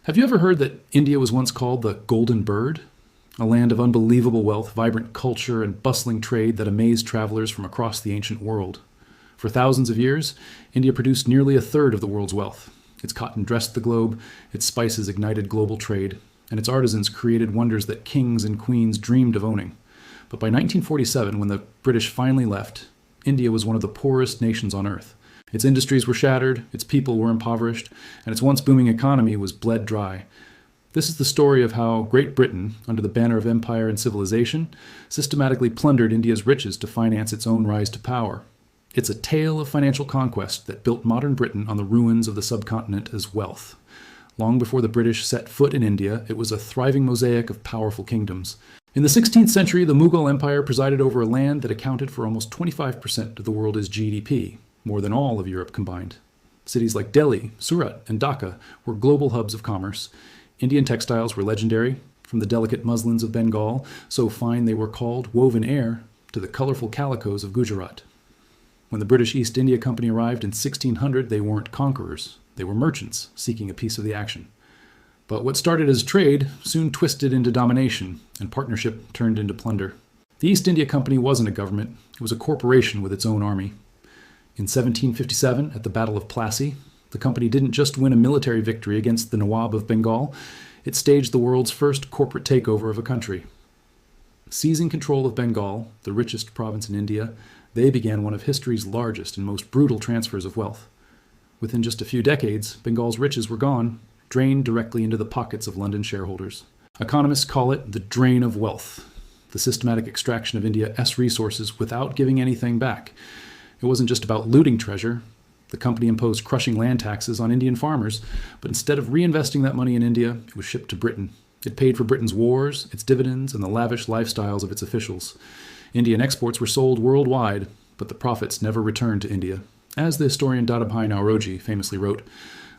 Have you ever heard that India was once called the Golden Bird? A land of unbelievable wealth, vibrant culture, and bustling trade that amazed travelers from across the ancient world. For thousands of years, India produced nearly a third of the world's wealth. Its cotton dressed the globe, its spices ignited global trade, and its artisans created wonders that kings and queens dreamed of owning. But by 1947, when the British finally left, India was one of the poorest nations on earth. Its industries were shattered, its people were impoverished, and its once booming economy was bled dry. This is the story of how Great Britain, under the banner of empire and civilization, systematically plundered India's riches to finance its own rise to power. It's a tale of financial conquest that built modern Britain on the ruins of the subcontinent as wealth. Long before the British set foot in India, it was a thriving mosaic of powerful kingdoms. In the 16th century, the Mughal Empire presided over a land that accounted for almost 25% of the world's GDP, more than all of Europe combined. Cities like Delhi, Surat, and Dhaka were global hubs of commerce. Indian textiles were legendary, from the delicate muslins of Bengal, so fine they were called woven air, to the colorful calicos of Gujarat. When the British East India Company arrived in 1600, they weren't conquerors. They were merchants seeking a piece of the action. But what started as trade soon twisted into domination, and partnership turned into plunder. The East India Company wasn't a government. It was a corporation with its own army. In 1757, at the Battle of Plassey, the company didn't just win a military victory against the Nawab of Bengal, it staged the world's first corporate takeover of a country. Seizing control of Bengal, the richest province in India, they began one of history's largest and most brutal transfers of wealth. Within just a few decades, Bengal's riches were gone, drained directly into the pockets of London shareholders. Economists call it the drain of wealth, the systematic extraction of India's resources without giving anything back. It wasn't just about looting treasure. The company imposed crushing land taxes on Indian farmers, but instead of reinvesting that money in India, it was shipped to Britain. It paid for Britain's wars, its dividends, and the lavish lifestyles of its officials. Indian exports were sold worldwide, but the profits never returned to India. As the historian Dadabhai Nauroji famously wrote,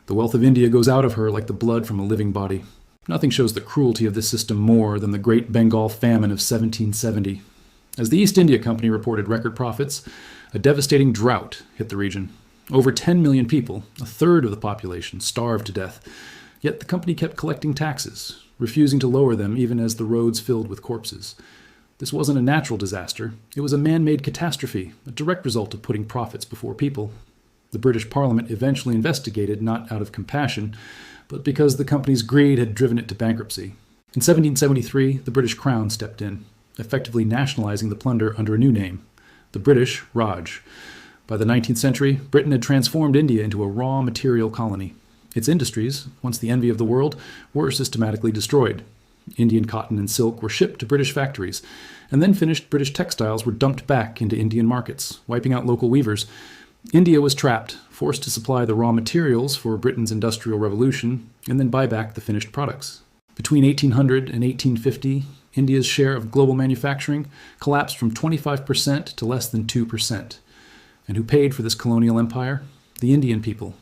"The wealth of India goes out of her like the blood from a living body." Nothing shows the cruelty of this system more than the Great Bengal Famine of 1770. As the East India Company reported record profits, a devastating drought hit the region. Over 10 million people, a third of the population, starved to death. Yet the company kept collecting taxes, refusing to lower them even as the roads filled with corpses. This wasn't a natural disaster. It was a man-made catastrophe, a direct result of putting profits before people. The British Parliament eventually investigated, not out of compassion, but because the company's greed had driven it to bankruptcy. In 1773, the British Crown stepped in, effectively nationalizing the plunder under a new name, the British Raj. By the 19th century, Britain had transformed India into a raw material colony. Its industries, once the envy of the world, were systematically destroyed. Indian cotton and silk were shipped to British factories, and then finished British textiles were dumped back into Indian markets, wiping out local weavers. India was trapped, forced to supply the raw materials for Britain's Industrial Revolution, and then buy back the finished products. Between 1800 and 1850, India's share of global manufacturing collapsed from 25% to less than 2%. And who paid for this colonial empire? The Indian people.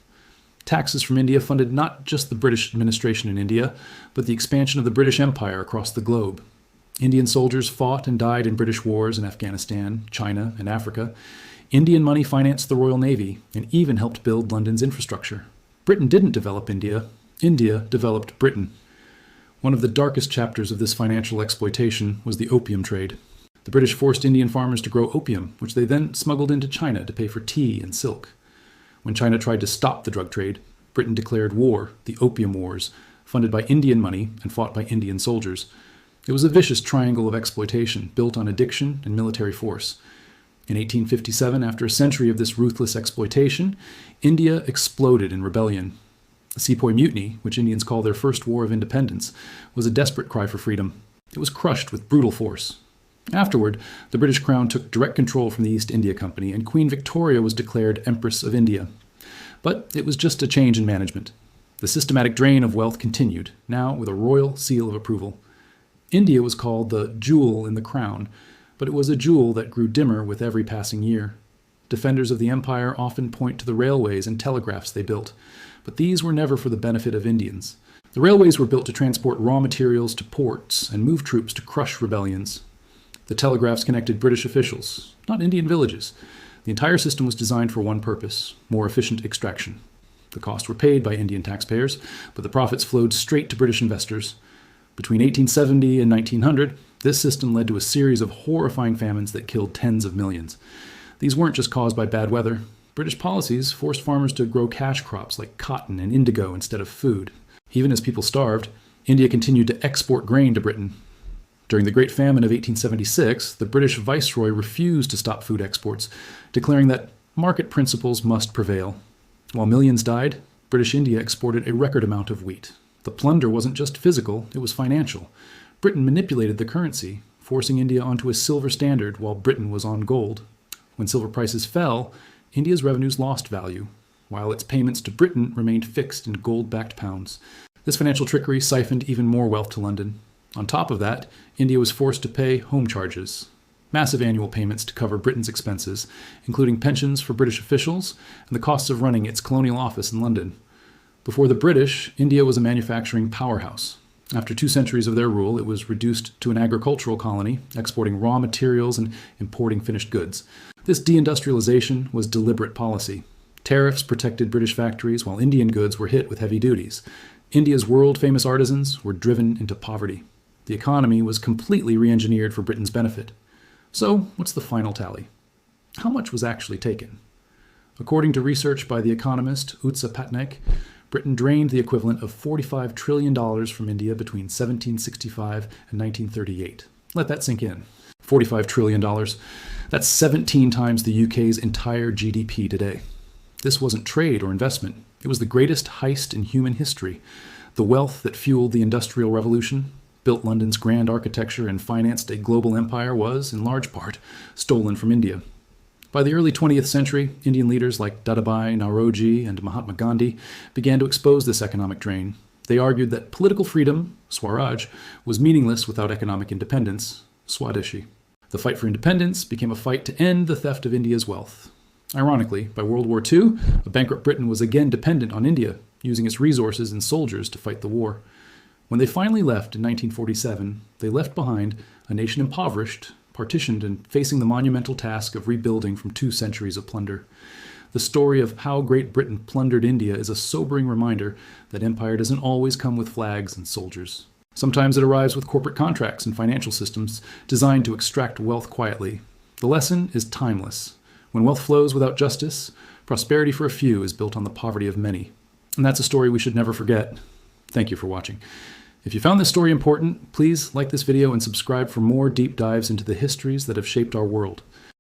Taxes from India funded not just the British administration in India, but the expansion of the British Empire across the globe. Indian soldiers fought and died in British wars in Afghanistan, China, and Africa. Indian money financed the Royal Navy and even helped build London's infrastructure. Britain didn't develop India. India developed Britain. One of the darkest chapters of this financial exploitation was the opium trade. The British forced Indian farmers to grow opium, which they then smuggled into China to pay for tea and silk. When China tried to stop the drug trade, Britain declared war, the Opium Wars, funded by Indian money and fought by Indian soldiers. It was a vicious triangle of exploitation built on addiction and military force. In 1857, after a century of this ruthless exploitation, India exploded in rebellion. The Sepoy Mutiny, which Indians call their first war of independence, was a desperate cry for freedom. It was crushed with brutal force. Afterward, the British Crown took direct control from the East India Company, and Queen Victoria was declared Empress of India. But it was just a change in management. The systematic drain of wealth continued, now with a royal seal of approval. India was called the jewel in the crown, but it was a jewel that grew dimmer with every passing year. Defenders of the empire often point to the railways and telegraphs they built, but these were never for the benefit of Indians. The railways were built to transport raw materials to ports and move troops to crush rebellions. The telegraphs connected British officials, not Indian villages. The entire system was designed for one purpose: more efficient extraction. The costs were paid by Indian taxpayers, but the profits flowed straight to British investors. Between 1870 and 1900, this system led to a series of horrifying famines that killed tens of millions. These weren't just caused by bad weather. British policies forced farmers to grow cash crops like cotton and indigo instead of food. Even as people starved, India continued to export grain to Britain. During the Great Famine of 1876, the British viceroy refused to stop food exports, declaring that market principles must prevail. While millions died, British India exported a record amount of wheat. The plunder wasn't just physical, it was financial. Britain manipulated the currency, forcing India onto a silver standard while Britain was on gold. When silver prices fell, India's revenues lost value, while its payments to Britain remained fixed in gold-backed pounds. This financial trickery siphoned even more wealth to London. On top of that, India was forced to pay home charges, massive annual payments to cover Britain's expenses, including pensions for British officials and the costs of running its colonial office in London. Before the British, India was a manufacturing powerhouse. After 2 centuries of their rule, it was reduced to an agricultural colony, exporting raw materials and importing finished goods. This deindustrialization was deliberate policy. Tariffs protected British factories while Indian goods were hit with heavy duties. India's world-famous artisans were driven into poverty. The economy was completely re-engineered for Britain's benefit. So, what's the final tally? How much was actually taken? According to research by the economist Utsa Patnaik, Britain drained the equivalent of $45 trillion from India between 1765 and 1938. Let that sink in. $45 trillion. That's 17 times the UK's entire GDP today. This wasn't trade or investment. It was the greatest heist in human history. The wealth that fueled the Industrial Revolution, built London's grand architecture, and financed a global empire was, in large part, stolen from India. By the early 20th century, Indian leaders like Dadabhai Naoroji and Mahatma Gandhi began to expose this economic drain. They argued that political freedom, Swaraj, was meaningless without economic independence, Swadeshi. The fight for independence became a fight to end the theft of India's wealth. Ironically, by World War II, a bankrupt Britain was again dependent on India, using its resources and soldiers to fight the war. When they finally left in 1947, they left behind a nation impoverished, partitioned, and facing the monumental task of rebuilding from 2 centuries of plunder. The story of how Great Britain plundered India is a sobering reminder that empire doesn't always come with flags and soldiers. Sometimes it arrives with corporate contracts and financial systems designed to extract wealth quietly. The lesson is timeless. When wealth flows without justice, prosperity for a few is built on the poverty of many. And that's a story we should never forget. Thank you for watching. If you found this story important, please like this video and subscribe for more deep dives into the histories that have shaped our world.